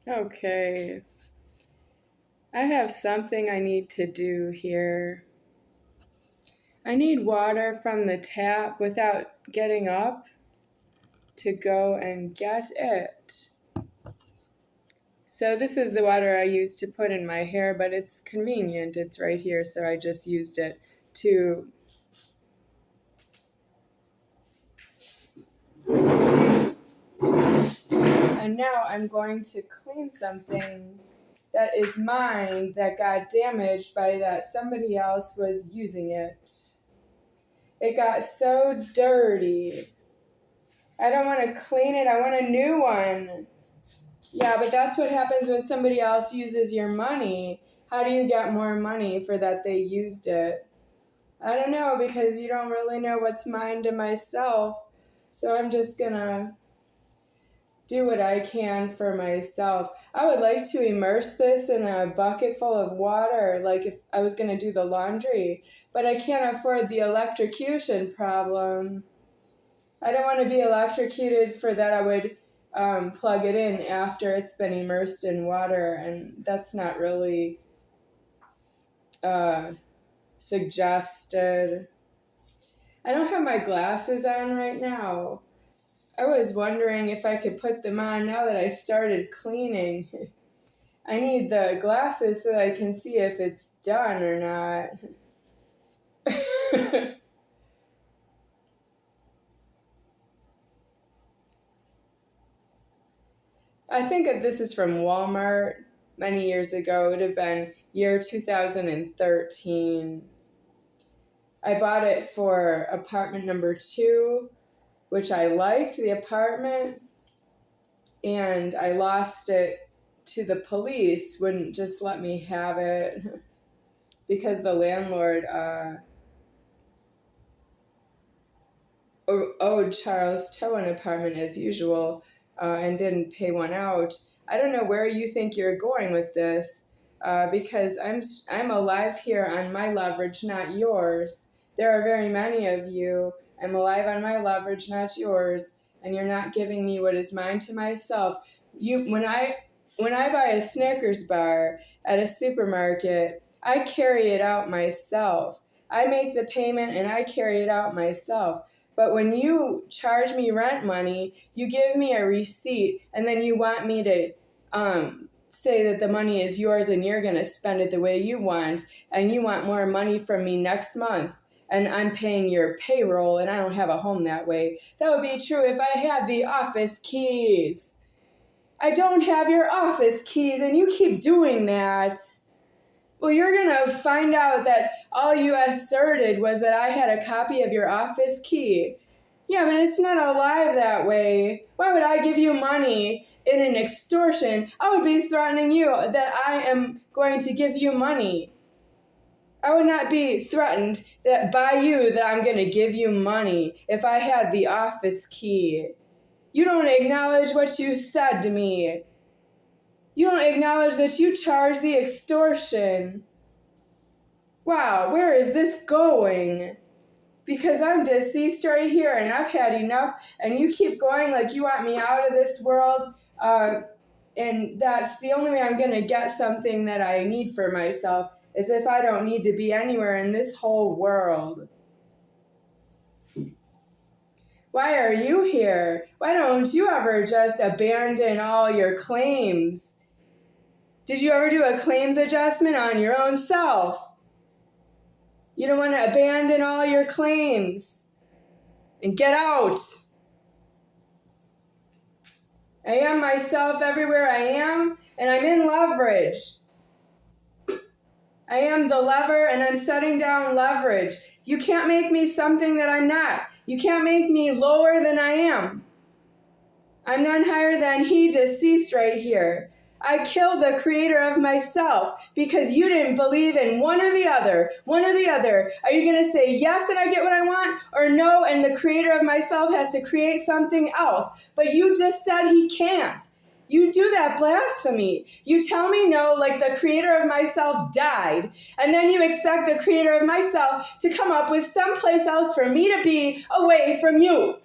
Okay, I have something I need to do here. I need water from the tap without getting up to go and get it. So this is the water I use to put in my hair, but it's convenient. It's right here, so I just used it to and now I'm going to clean something that is mine that got damaged by that somebody else was using it. It got so dirty. I don't want to clean it. I want a new one. Yeah, but that's what happens when somebody else uses your money. How do you get more money for that they used it? I don't know, because you don't really know what's mine to myself. So I'm just gonna do what I can for myself. I would like to immerse this in a bucket full of water, like if I was gonna do the laundry, but I can't afford the electrocution problem. I don't want to be electrocuted for that. I would plug it in after it's been immersed in water, and that's not really suggested. I don't have my glasses on right now. I was wondering if I could put them on now that I started cleaning. I need the glasses so that I can see if it's done or not. I think that this is from Walmart many years ago. It would have been year 2013. I bought it for apartment number 2, which I liked the apartment, and I lost it to the police, wouldn't just let me have it because the landlord owed Charles Toe an apartment as usual and didn't pay one out. I don't know where you think you're going with this because I'm alive here on my leverage, not yours. There are very many of you. I'm alive on my leverage, not yours, and you're not giving me what is mine to myself. When I buy a Snickers bar at a supermarket, I carry it out myself. I make the payment and I carry it out myself. But when you charge me rent money, you give me a receipt, and then you want me to say that the money is yours and you're going to spend it the way you want, and you want more money from me next month, and I'm paying your payroll, and I don't have a home that way. That would be true if I had the office keys. I don't have your office keys, and you keep doing that. Well, you're going to find out that all you asserted was that I had a copy of your office key. Yeah, but it's not alive that way. Why would I give you money in an extortion? I would be threatening you that I am going to give you money. I would not be threatened that by you that I'm going to give you money if I had the office key. You don't acknowledge what you said to me. You don't acknowledge that you charged the extortion. Wow, where is this going? Because I'm deceased right here and I've had enough, and you keep going like you want me out of this world, and that's the only way I'm going to get something that I need for myself is if I don't need to be anywhere in this whole world. Why are you here? Why don't you ever just abandon all your claims? Did you ever do a claims adjustment on your own self? You don't want to abandon all your claims and get out. I am myself everywhere I am, and I'm in leverage. I am the lever, and I'm setting down leverage. You can't make me something that I'm not. You can't make me lower than I am. I'm none higher than he, deceased right here. I killed the creator of myself because you didn't believe in one or the other. One or the other. Are you going to say yes and I get what I want, or no and the creator of myself has to create something else? But you just said he can't. You do that blasphemy. You tell me no like the creator of myself died, and then you expect the creator of myself to come up with someplace else for me to be away from you.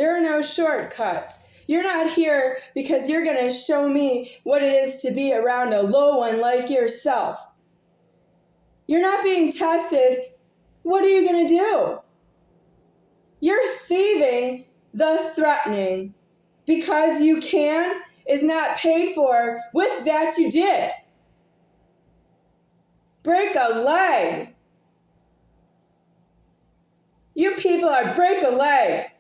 There are no shortcuts. You're not here because you're going to show me what it is to be around a low one like yourself. You're not being tested. What are you going to do? You're thieving the threatening. Because you can is not paid for with that you did. Break a leg. You people are break a leg.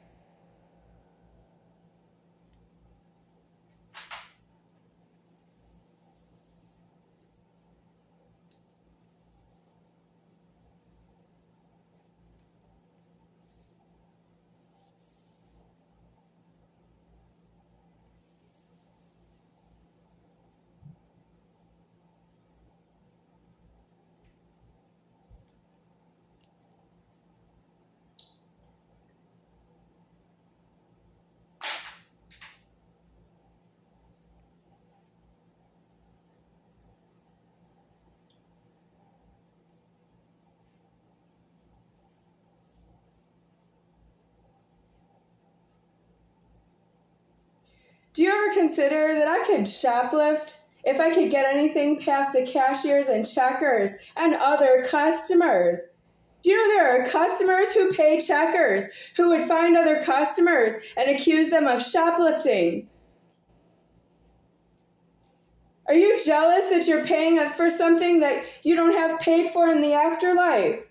Do you ever consider that I could shoplift if I could get anything past the cashiers and checkers and other customers? Do you know there are customers who pay checkers who would find other customers and accuse them of shoplifting? Are you jealous that you're paying for something that you don't have paid for in the afterlife?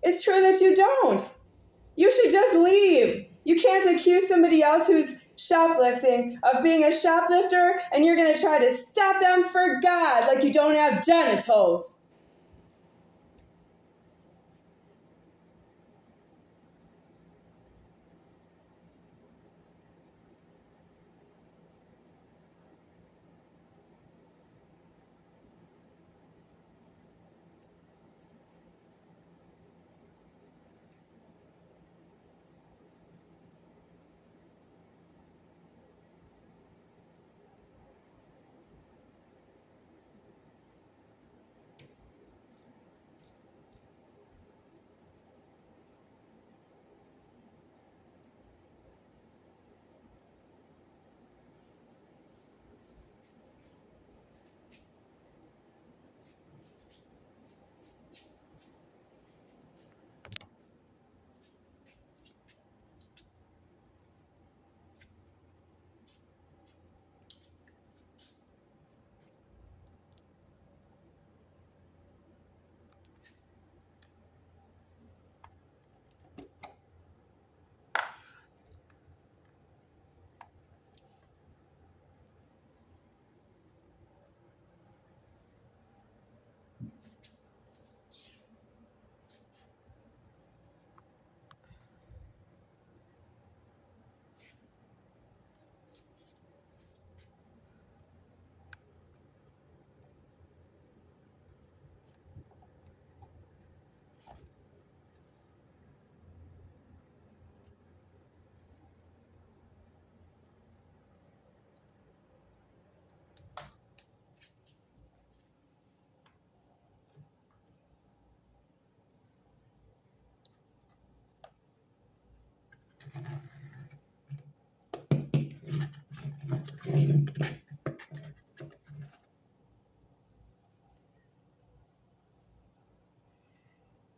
It's true that you don't. You should just leave. You can't accuse somebody else who's shoplifting of being a shoplifter, and you're going to try to stop them for God like you don't have genitals.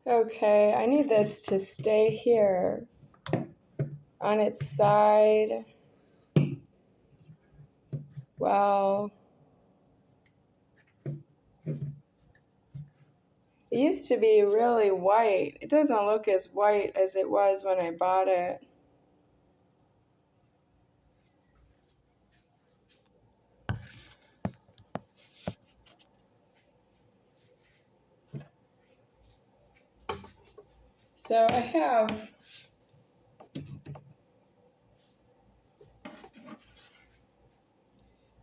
Okay, I need this to stay here on its side. Wow. It used to be really white. It doesn't look as white as it was when I bought it. So I have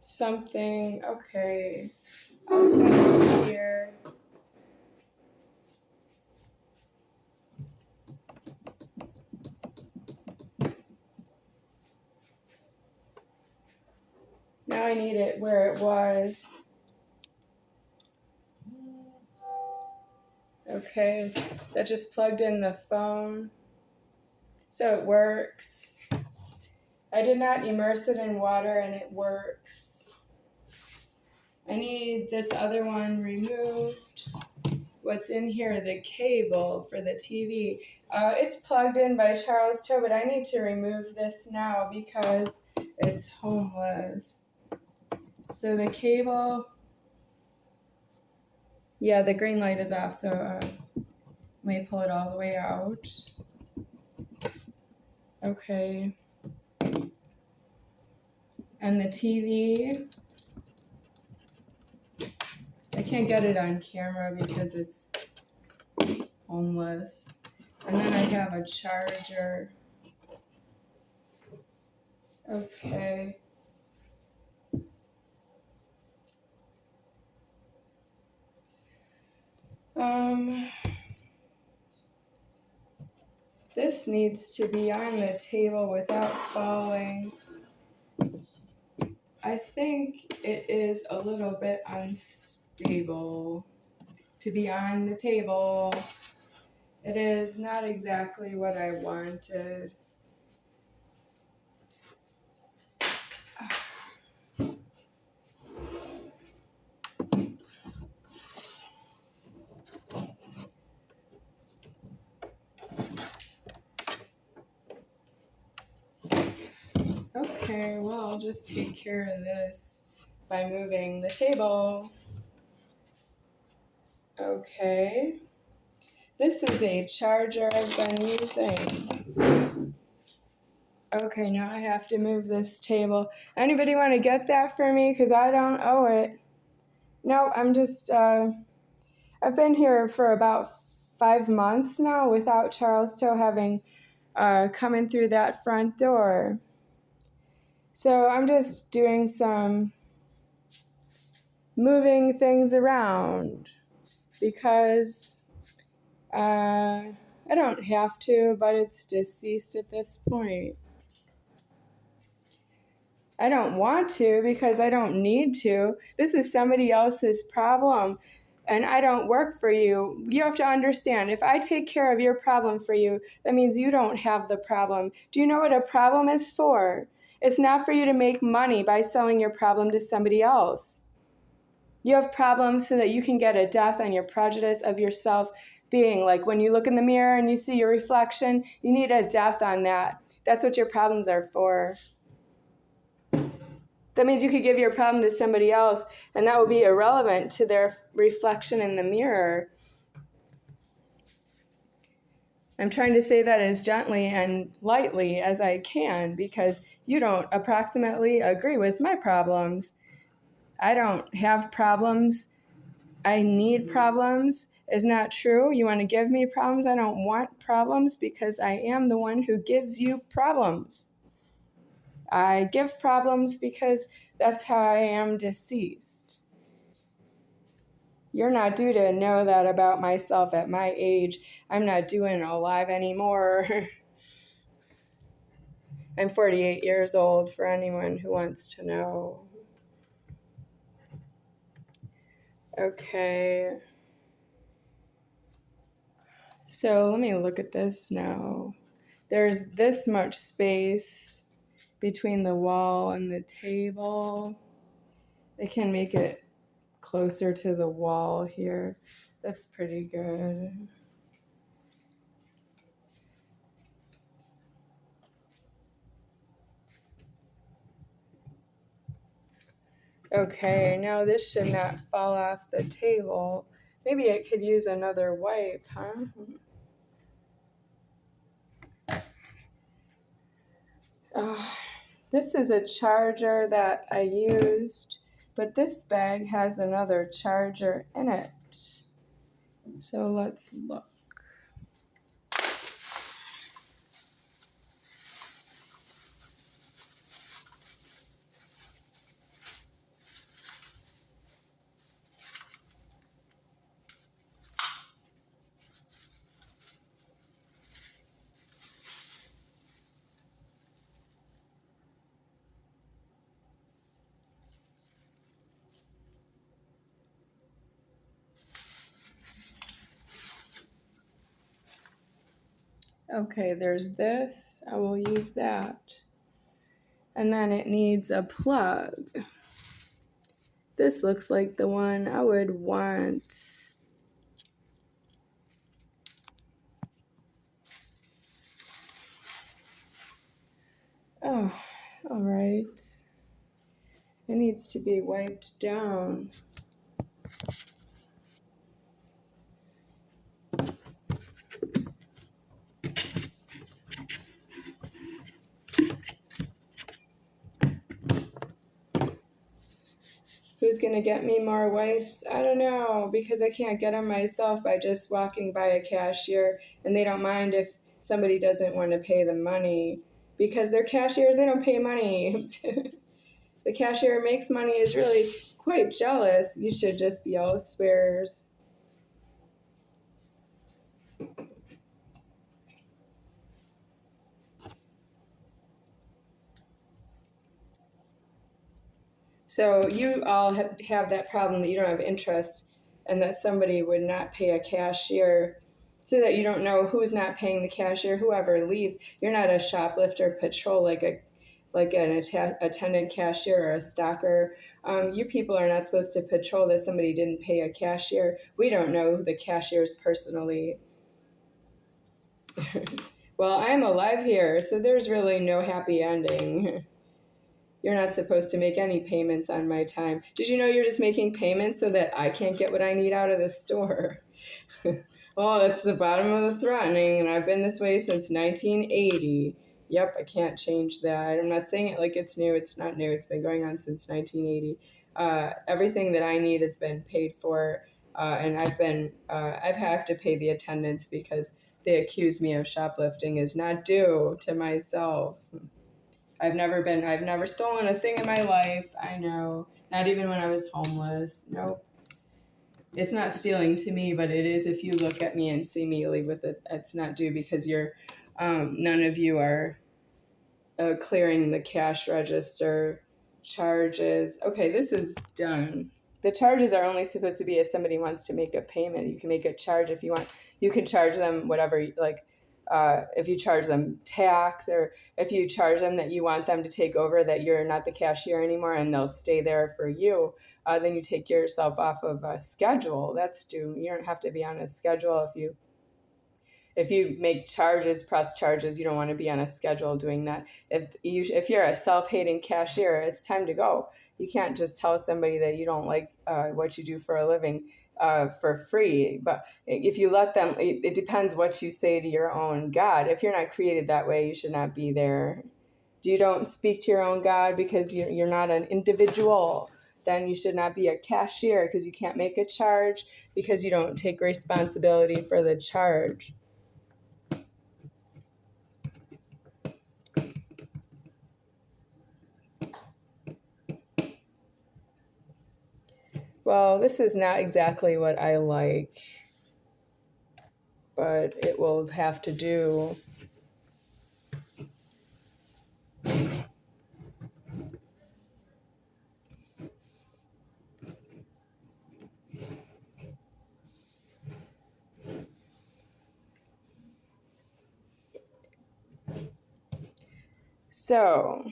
something, okay, I'll set it here. Now I need it where it was. Okay, that just plugged in the phone. So it works. I did not immerse it in water and it works. I need this other one removed. What's in here, the cable for the TV. It's plugged in by Charles Toe, but I need to remove this now because it's homeless. So the cable, yeah, the green light is off, so let me pull it all the way out. Okay. And the TV, I can't get it on camera because it's homeless. And then I have a charger. Okay. This needs to be on the table without falling. I think it is a little bit unstable to be on the table. It is not exactly what I wanted. Okay, well, I'll just take care of this by moving the table. Okay. This is a charger I've been using. Okay, now I have to move this table. Anybody want to get that for me? Because I don't owe it. No, I'm just, I've been here for about 5 months now without Charles Toe having come in through that front door. So I'm just doing some moving things around because I don't have to, but it's deceased at this point. I don't want to because I don't need to. This is somebody else's problem, and I don't work for you. You have to understand, if I take care of your problem for you, that means you don't have the problem. Do you know what a problem is for? It's not for you to make money by selling your problem to somebody else. You have problems so that you can get a death on your prejudice of yourself being. Like when you look in the mirror and you see your reflection, you need a death on that. That's what your problems are for. That means you could give your problem to somebody else, and that would be irrelevant to their reflection in the mirror. I'm trying to say that as gently and lightly as I can because you don't approximately agree with my problems. I don't have problems. I need problems. Is not true. You want to give me problems? I don't want problems because I am the one who gives you problems. I give problems because that's how I am deceased. You're not due to know that about myself at my age. I'm not doing alive anymore. I'm 48 years old for anyone who wants to know. Okay. So let me look at this now. There's this much space between the wall and the table. I can make it closer to the wall here. That's pretty good. Okay, now this should not fall off the table. Maybe it could use another wipe, huh? This is a charger that I used, but this bag has another charger in it. So let's look. Okay, there's this. I will use that. And then it needs a plug. This looks like the one I would want. Oh, all right. It needs to be wiped down. Who's going to get me more wipes? I don't know, because I can't get them myself by just walking by a cashier, and they don't mind if somebody doesn't want to pay the money. Because they're cashiers, they don't pay money. The cashier makes money is really quite jealous. You should just be all swears. So you all have that problem that you don't have interest and that somebody would not pay a cashier, so that you don't know who's not paying the cashier, whoever leaves. You're not a shoplifter patrol like an attendant cashier or a stalker. You people are not supposed to patrol that somebody didn't pay a cashier. We don't know the cashiers personally. Well, I'm alive here, so there's really no happy ending. You're not supposed to make any payments on my time. Did you know you're just making payments so that I can't get what I need out of the store? Well, that's the bottom of the threatening, and I've been this way since 1980. Yep, I can't change that. I'm not saying it like it's new. It's not new. It's been going on since 1980. Everything that I need has been paid for, and I've had to pay the attendants because they accuse me of shoplifting is not due to myself. I've never stolen a thing in my life. I know. Not even when I was homeless. Nope. It's not stealing to me, but it is if you look at me and see me leave with it. It's not due because none of you are clearing the cash register charges. Okay, this is done. The charges are only supposed to be if somebody wants to make a payment. You can make a charge if you want. You can charge them whatever, if you charge them tax, or if you charge them that you want them to take over, that you're not the cashier anymore and they'll stay there for you, then you take yourself off of a schedule. That's due. You don't have to be on a schedule. If you make charges, press charges, you don't want to be on a schedule doing that. If you're a self-hating cashier, it's time to go. You can't just tell somebody that you don't like what you do for a living for free. But if you let them, it depends what you say to your own God. If you're not created that way, you should not be there. You don't speak to your own God because you're not an individual. Then you should not be a cashier because you can't make a charge because you don't take responsibility for the charge. Well, this is not exactly what I like, but it will have to do. So,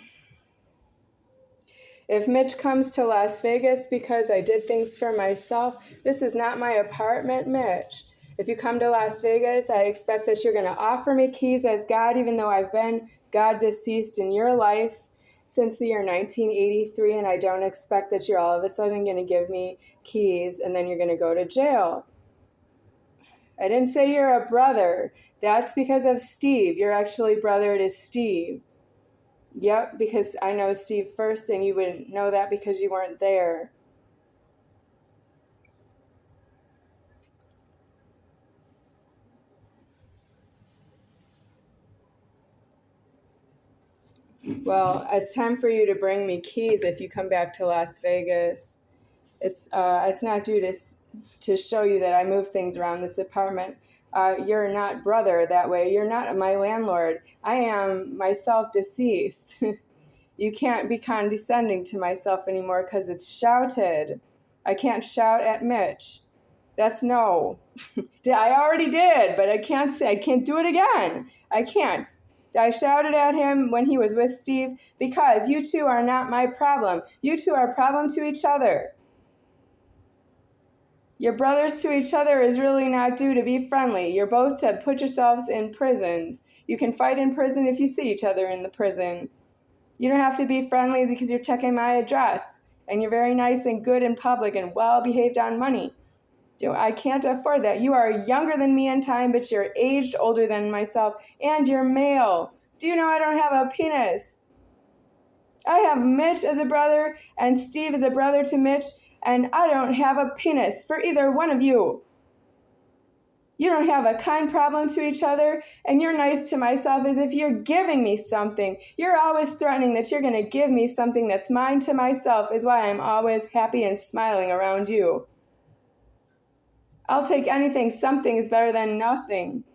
if Mitch comes to Las Vegas because I did things for myself, this is not my apartment, Mitch. If you come to Las Vegas, I expect that you're going to offer me keys as God, even though I've been God deceased in your life since the year 1983, and I don't expect that you're all of a sudden going to give me keys and then you're going to go to jail. I didn't say you're a brother. That's because of Steve. You're actually brother to Steve. Yep, because I know Steve first, and you wouldn't know that because you weren't there. Well, it's time for you to bring me keys if you come back to Las Vegas. It's not due to show you that I move things around this apartment. You're not brother that way. You're not my landlord. I am myself deceased. You can't be condescending to myself anymore because it's shouted. I can't shout at Mitch. That's no. I already did, but I can't do it again. I can't. I shouted at him when he was with Steve, because you two are not my problem. You two are a problem to each other. Your brothers to each other is really not due to be friendly. You're both to put yourselves in prisons. You can fight in prison if you see each other in the prison. You don't have to be friendly because you're checking my address, and you're very nice and good in public and well-behaved on money. I can't afford that. You are younger than me in time, but you're aged older than myself, and you're male. Do you know I don't have a penis? I have Mitch as a brother, and Steve as a brother to Mitch, and I don't have a penis for either one of you. You don't have a kind problem to each other, and you're nice to myself as if you're giving me something. You're always threatening that you're going to give me something that's mine to myself, is why I'm always happy and smiling around you. I'll take anything. Something is better than nothing.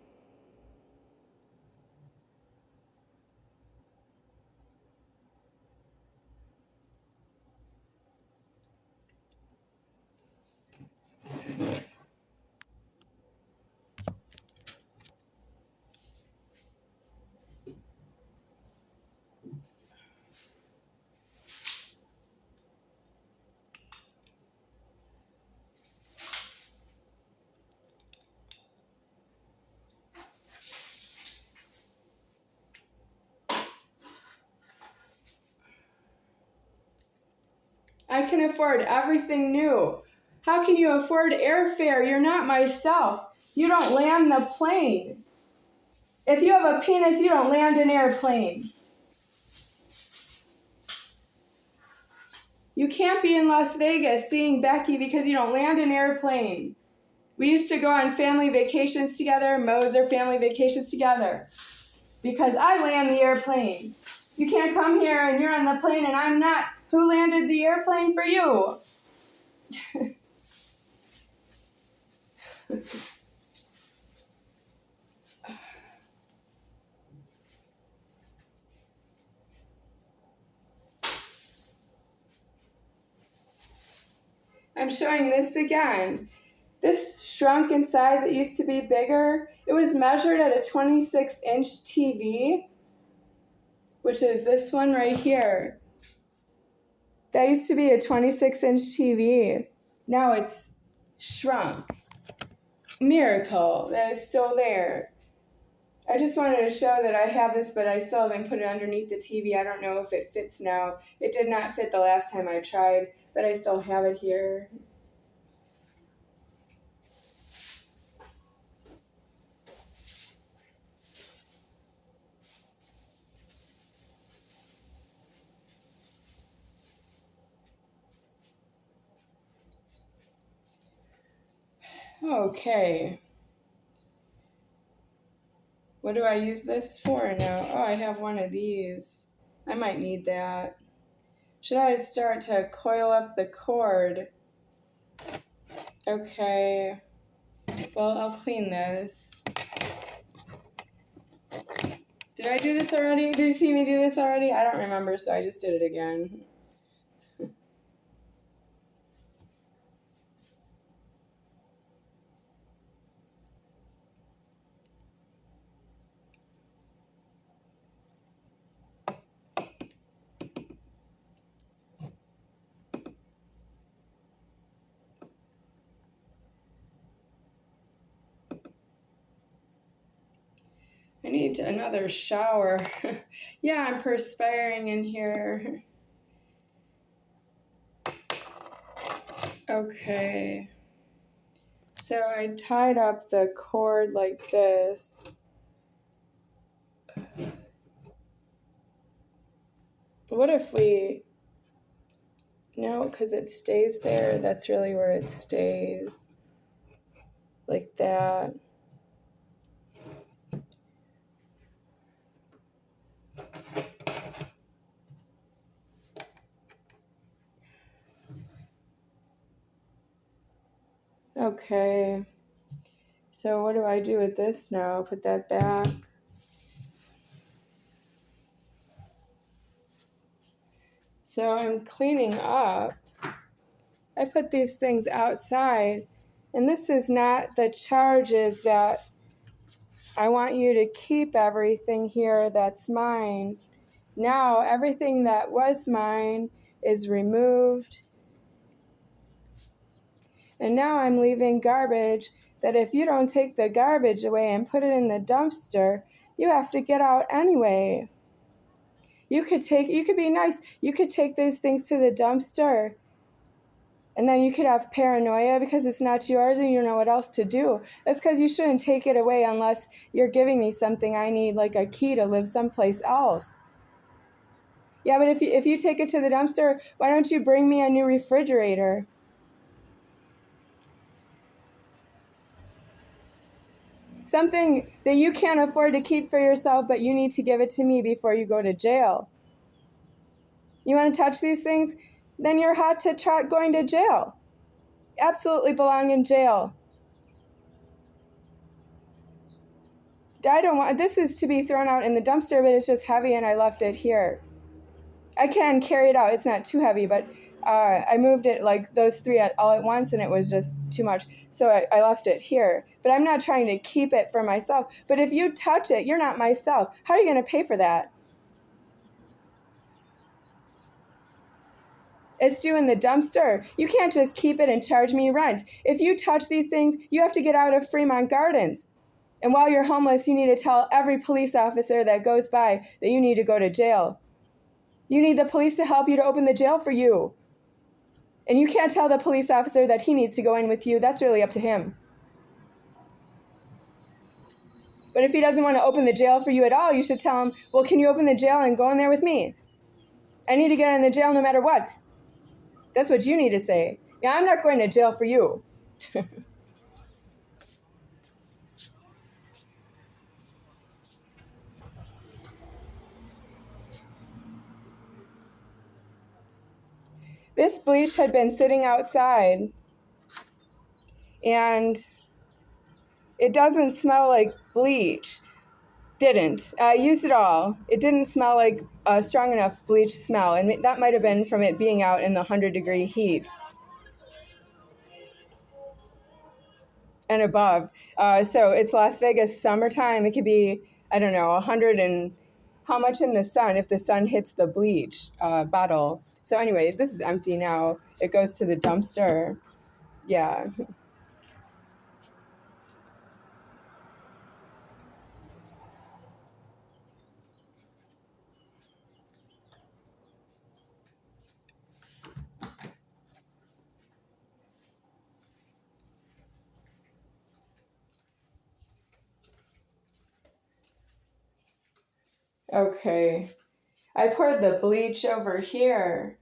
I can afford everything new. How can you afford airfare? You're not myself. You don't land the plane. If you have a penis, you don't land an airplane. You can't be in Las Vegas seeing Becky because you don't land an airplane. We used to go on family vacations together, Moser family vacations together, because I land the airplane. You can't come here and you're on the plane and I'm not. Who landed the airplane for you? I'm showing this again. This shrunk in size. It used to be bigger. It was measured at a 26-inch TV, which is this one right here. That used to be a 26-inch TV. Now it's shrunk. Miracle that it's still there. I just wanted to show that I have this, but I still haven't put it underneath the TV. I don't know if it fits now. It did not fit the last time I tried, but I still have it here. Okay. What do I use this for now? Oh, I have one of these. I might need that. Should I start to coil up the cord? Okay. Well, I'll clean this. Did I do this already? Did you see me do this already? I don't remember, so I just did it again. I need another shower. Yeah, I'm perspiring in here. Okay. So I tied up the cord like this. What if we... No, because it stays there. That's really where it stays. Like that. Okay, so what do I do with this now? Put that back. So I'm cleaning up. I put these things outside, and this is not the charges that I want you to keep everything here that's mine. Now, everything that was mine is removed. And now I'm leaving garbage that if you don't take the garbage away and put it in the dumpster, you have to get out anyway. You could be nice. You could take these things to the dumpster. And then you could have paranoia because it's not yours and you don't know what else to do. That's because you shouldn't take it away unless you're giving me something I need, like a key to live someplace else. Yeah, but if you take it to the dumpster, why don't you bring me a new refrigerator? Something that you can't afford to keep for yourself, but you need to give it to me before you go to jail. You want to touch these things? Then you're hot to trot going to jail. Absolutely belong in jail. I don't want, this is to be thrown out in the dumpster, but it's just heavy and I left it here. I can carry it out, it's not too heavy, but I moved it like those three all at once and it was just too much. So I left it here. But I'm not trying to keep it for myself. But if you touch it, you're not myself. How are you going to pay for that? It's due in the dumpster. You can't just keep it and charge me rent. If you touch these things, you have to get out of Fremont Gardens. And while you're homeless, you need to tell every police officer that goes by that you need to go to jail. You need the police to help you to open the jail for you. And you can't tell the police officer that he needs to go in with you. That's really up to him. But if he doesn't want to open the jail for you at all, you should tell him, well, can you open the jail and go in there with me? I need to get in the jail no matter what. That's what you need to say. Yeah, I'm not going to jail for you. This bleach had been sitting outside, and it doesn't smell like bleach. Didn't. I used it all. It didn't smell like a strong enough bleach smell, and that might have been from it being out in the 100-degree heat and above. So it's Las Vegas summertime. It could be, I don't know, 100 and how much in the sun if the sun hits the bleach bottle. So anyway, this is empty now. It goes to the dumpster. Yeah. Okay. I poured the bleach over here.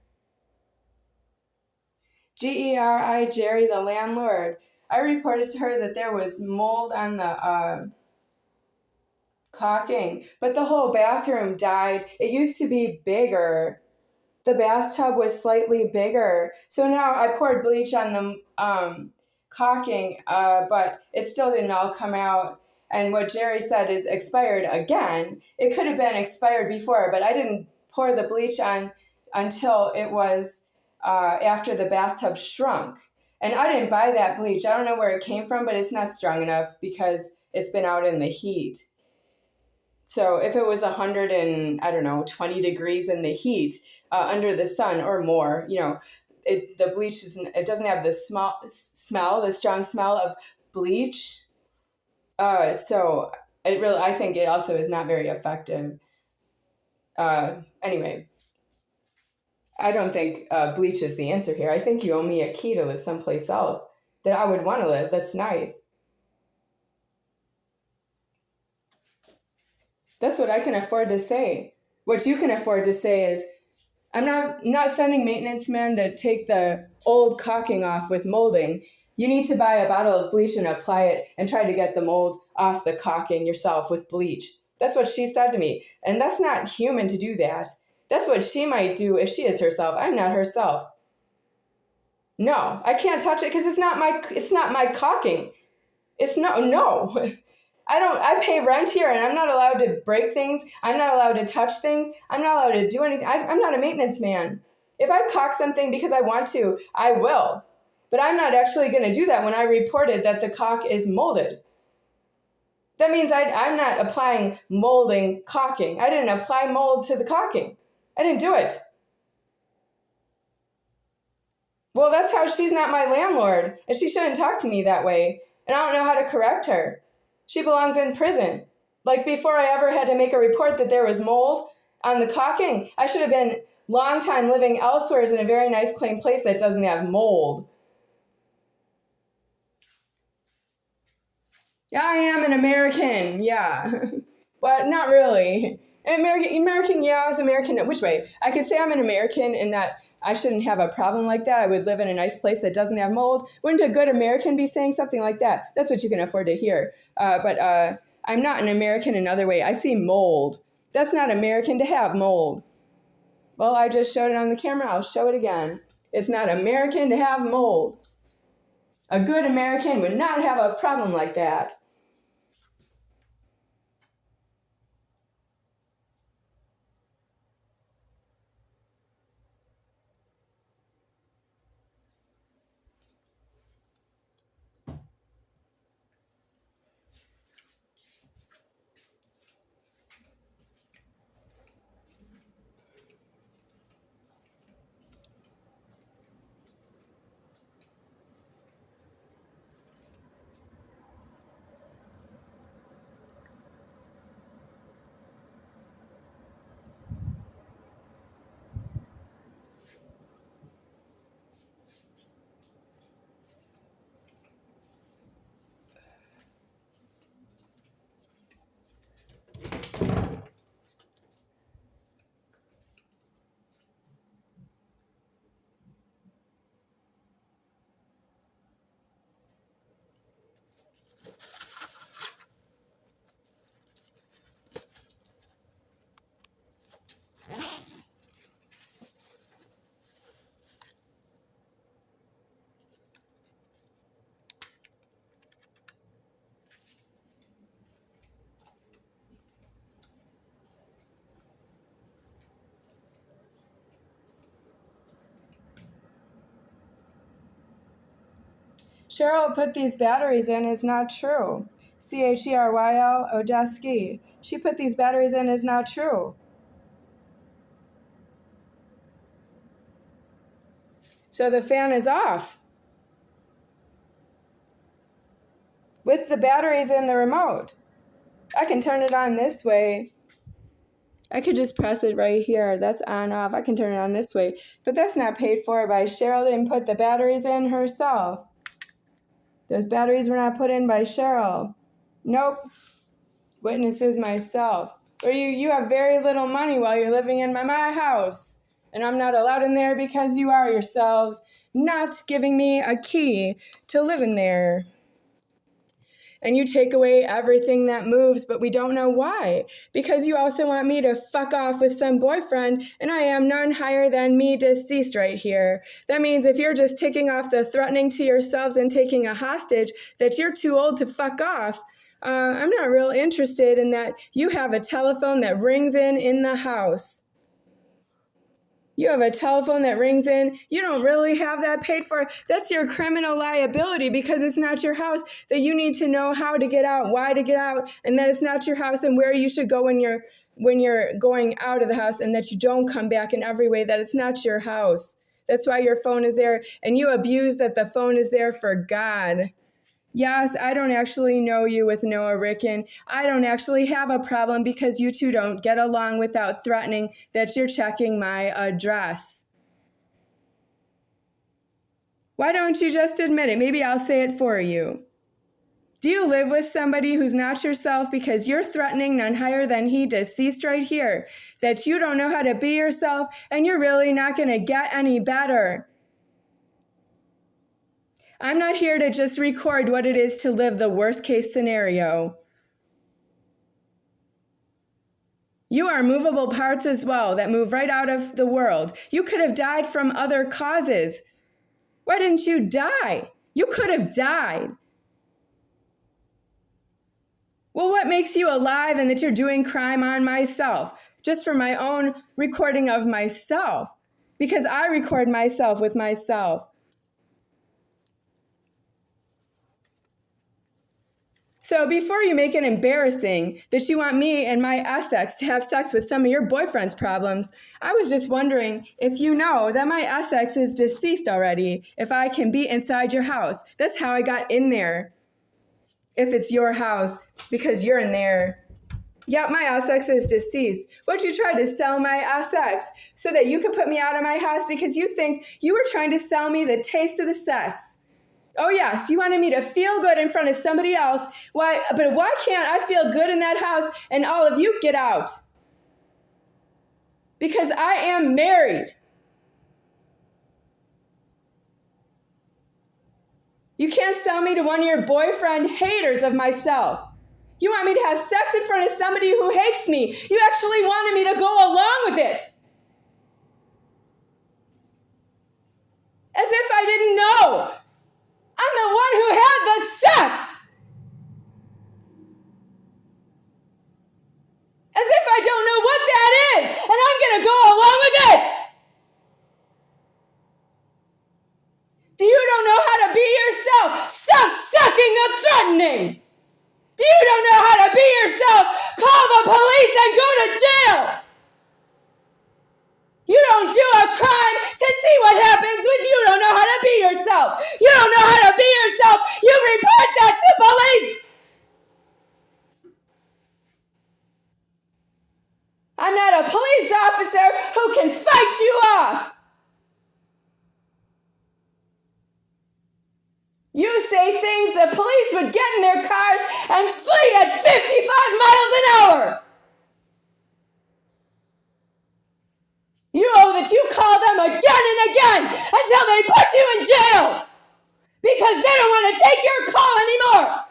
Geri, Jerry, the landlord. I reported to her that there was mold on the caulking, but the whole bathroom died. It used to be bigger. The bathtub was slightly bigger. So now I poured bleach on the caulking, but it still didn't all come out. And what Jerry said is expired again. It could have been expired before, but I didn't pour the bleach on until it was after the bathtub shrunk. And I didn't buy that bleach. I don't know where it came from, but it's not strong enough because it's been out in the heat. So if it was 100 and, I don't know, 20 degrees in the heat under the sun or more, you know, the bleach it doesn't have the the strong smell of bleach. So I think it also is not very effective. Anyway, I don't think bleach is the answer here. I think you owe me a key to live someplace else that I would want to live. That's nice. That's what I can afford to say. What you can afford to say is, I'm not sending maintenance men to take the old caulking off with molding. You need to buy a bottle of bleach and apply it and try to get the mold off the caulking yourself with bleach. That's what she said to me. And that's not human to do that. That's what she might do if she is herself. I'm not herself. No, I can't touch it because it's not my caulking. No. I pay rent here and I'm not allowed to break things. I'm not allowed to touch things. I'm not allowed to do anything. I'm not a maintenance man. If I caulk something because I want to, I will. But I'm not actually going to do that when I reported that the caulk is molded. That means I'm not applying molding caulking. I didn't apply mold to the caulking. I didn't do it. Well, that's how she's not my landlord, and she shouldn't talk to me that way, and I don't know how to correct her. She belongs in prison. Like, before I ever had to make a report that there was mold on the caulking, I should have been long time living elsewhere in a very nice, clean place that doesn't have mold. Yeah, I am an American, yeah. But not really. American, yeah, I was American. Which way? I could say I'm an American in that I shouldn't have a problem like that. I would live in a nice place that doesn't have mold. Wouldn't a good American be saying something like that? That's what you can afford to hear. But I'm not an American another way. I see mold. That's not American to have mold. Well, I just showed it on the camera. I'll show it again. It's not American to have mold. A good American would not have a problem like that. Cheryl put these batteries in is not true. Cheryl Odeski. She put these batteries in is not true. So the fan is off with the batteries in the remote. I can turn it on this way. I could just press it right here. That's on off. I can turn it on this way. But that's not paid for by Cheryl. Didn't put the batteries in herself. Those batteries were not put in by Cheryl. Nope. Witness is myself. Or you have very little money while you're living in my house. And I'm not allowed in there because you are yourselves not giving me a key to live in there. And you take away everything that moves, but we don't know why. Because you also want me to fuck off with some boyfriend, and I am none higher than me deceased right here. That means if you're just taking off the threatening to yourselves and taking a hostage, that you're too old to fuck off. I'm not real interested in that. You have a telephone that rings in the house. You have a telephone that rings in. You don't really have that paid for. That's your criminal liability because it's not your house, that you need to know how to get out, why to get out, and that it's not your house and where you should go when you're going out of the house, and that you don't come back in every way, that it's not your house. That's why your phone is there, and you abuse that the phone is there for God. Yes, I don't actually know you with Noah Rickun. I don't actually have a problem because you two don't get along without threatening that you're checking my address. Why don't you just admit it? Maybe I'll say it for you. Do you live with somebody who's not yourself because you're threatening none higher than he deceased right here, that you don't know how to be yourself and you're really not going to get any better? I'm not here to just record what it is to live the worst case scenario. You are movable parts as well that move right out of the world. You could have died from other causes. Why didn't you die? You could have died. Well, what makes you alive and that you're doing crime on myself? Just for my own recording of myself. Because I record myself with myself. So before you make it embarrassing that you want me and my Essex to have sex with some of your boyfriend's problems, I was just wondering if you know that my Essex is deceased already, if I can be inside your house. That's how I got in there. If it's your house, because you're in there. Yep, my Essex is deceased. But you tried to sell my Essex so that you could put me out of my house because you think you were trying to sell me the taste of the sex. Oh yes, you wanted me to feel good in front of somebody else. But why can't I feel good in that house and all of you get out? Because I am married. You can't sell me to one of your boyfriend haters of myself. You want me to have sex in front of somebody who hates me. You actually wanted me to go along with it. As if I didn't know. I'm the one who had the sex. As if I don't know what that is, and I'm going to go along with it. Do you don't know how to be yourself? Stop sucking the threatening. Do you don't know how to be yourself? Call the police and go to jail. You don't do a crime to see what happens when you don't know how to be yourself. You don't know how to be yourself. You report that to police. I'm not a police officer who can fight you off. You say things the police would get in their cars and flee at 55 miles an hour. You know that you call them again and again until they put you in jail because they don't want to take your call anymore.